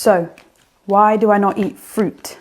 So, why do I not eat fruit?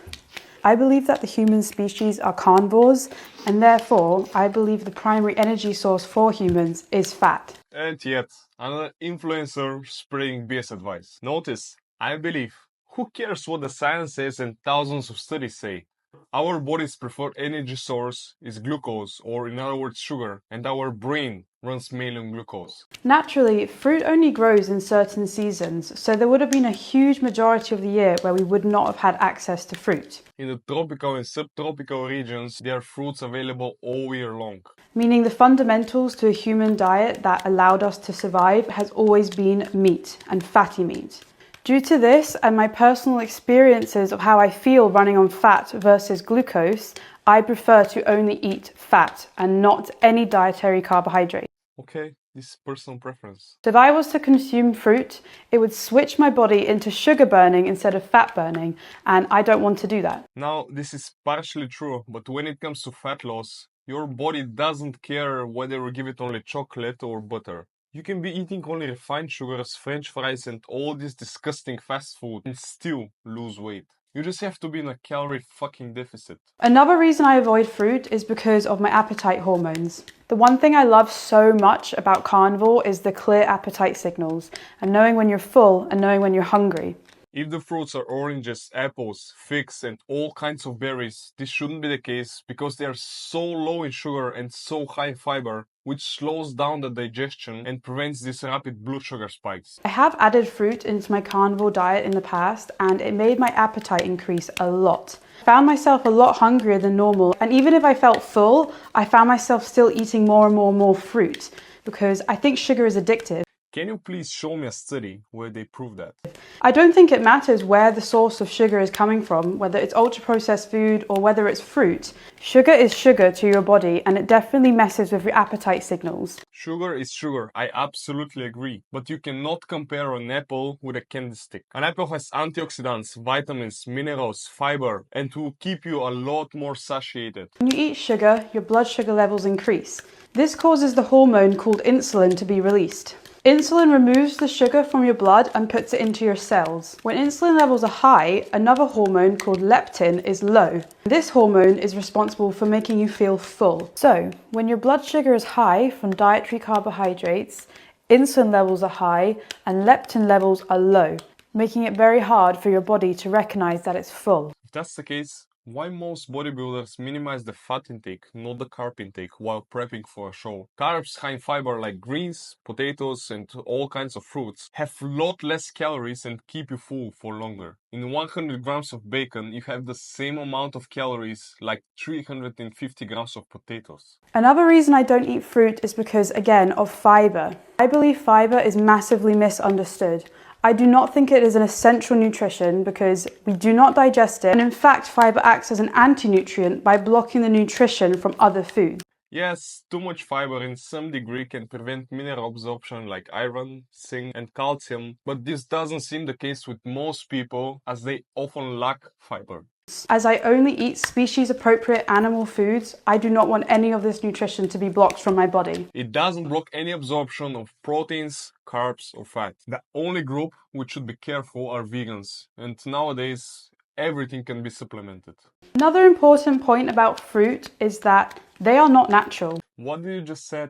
I believe that the human species are carnivores, and therefore I believe the primary energy source for humans is fat. And yet, another influencer spreading BS advice. Notice, I believe, who cares what the science says and thousands of studies say? Our body's preferred energy source is glucose, or in other words sugar, and our brain runs mainly on glucose. Naturally, fruit only grows in certain seasons, so there would have been a huge majority of the year where we would not have had access to fruit. In the tropical and subtropical regions, there are fruits available all year long. Meaning the fundamentals to a human diet that allowed us to survive has always been meat, and fatty meat. Due to this and my personal experiences of how I feel running on fat versus glucose, I prefer to only eat fat and not any dietary carbohydrate. Okay, this is personal preference. So if I was to consume fruit, it would switch my body into sugar burning instead of fat burning, and I don't want to do that. Now, this is partially true, but when it comes to fat loss, your body doesn't care whether you give it only chocolate or butter. You can be eating only refined sugars, french fries and all this disgusting fast food and still lose weight. You just have to be in a calorie fucking deficit. Another reason I avoid fruit is because of my appetite hormones. The one thing I love so much about carnivore is the clear appetite signals and knowing when you're full and knowing when you're hungry. If the fruits are oranges, apples, figs and all kinds of berries, this shouldn't be the case because they are so low in sugar and so high in fiber, which slows down the digestion and prevents these rapid blood sugar spikes. I have added fruit into my carnivore diet in the past and it made my appetite increase a lot. I found myself a lot hungrier than normal, and even if I felt full, I found myself still eating more and more fruit because I think sugar is addictive. Can you please show me a study where they prove that? I don't think it matters where the source of sugar is coming from, whether it's ultra-processed food or whether it's fruit. Sugar is sugar to your body and it definitely messes with your appetite signals. Sugar is sugar, I absolutely agree. But you cannot compare an apple with a candy stick. An apple has antioxidants, vitamins, minerals, fiber, and will keep you a lot more satiated. When you eat sugar, your blood sugar levels increase. This causes the hormone called insulin to be released. Insulin removes the sugar from your blood and puts it into your cells. When insulin levels are high, another hormone called leptin is low. This hormone is responsible for making you feel full. So, when your blood sugar is high from dietary carbohydrates, insulin levels are high and leptin levels are low, making it very hard for your body to recognize that it's full. If that's the case, why most bodybuilders minimize the fat intake, not the carb intake, while prepping for a show? Carbs high in fiber like greens, potatoes and all kinds of fruits have a lot less calories and keep you full for longer. In 100 grams of bacon, you have the same amount of calories like 350 grams of potatoes. Another reason I don't eat fruit is because, again, of fiber. I believe fiber is massively misunderstood. I do not think it is an essential nutrition because we do not digest it, and in fact fiber acts as an anti-nutrient by blocking the nutrition from other foods. Yes, too much fiber in some degree can prevent mineral absorption like iron, zinc and calcium, but this doesn't seem the case with most people as they often lack fiber. As I only eat species-appropriate animal foods, I do not want any of this nutrition to be blocked from my body. It doesn't block any absorption of proteins, carbs or fat. The only group which should be careful are vegans, and nowadays everything can be supplemented. Another important point about fruit is that they are not natural. What did you just say?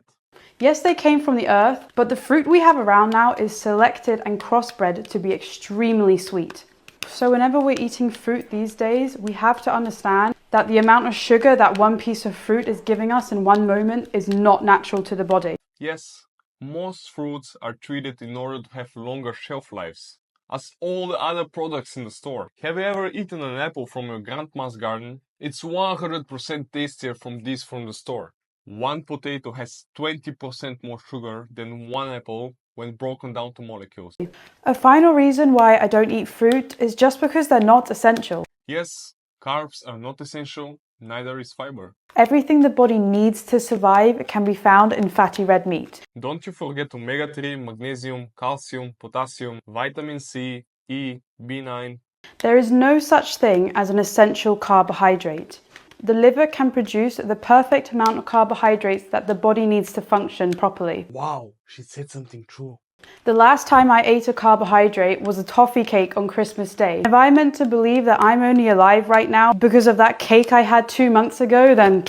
Yes, they came from the earth, but the fruit we have around now is selected and crossbred to be extremely sweet. So whenever we're eating fruit these days, we have to understand that the amount of sugar that one piece of fruit is giving us in one moment is not natural to the body. Yes, most fruits are treated in order to have longer shelf lives, as all the other products in the store. Have you ever eaten an apple from your grandma's garden? It's 100% tastier from this from the store. One potato has 20% more sugar than one apple when broken down to molecules. A final reason why I don't eat fruit is just because they're not essential. Yes, carbs are not essential, neither is fiber. Everything the body needs to survive can be found in fatty red meat. Don't you forget omega-3, magnesium, calcium, potassium, vitamin C, E, B9. There is no such thing as an essential carbohydrate. The liver can produce the perfect amount of carbohydrates that the body needs to function properly. Wow, she said something true. The last time I ate a carbohydrate was a toffee cake on Christmas Day. If I'm meant to believe that I'm only alive right now because of that cake I had 2 months ago, then...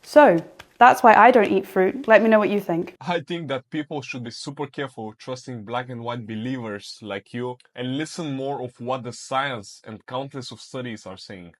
So, that's why I don't eat fruit. Let me know what you think. I think that people should be super careful trusting black and white believers like you and listen more of what the science and countless of studies are saying.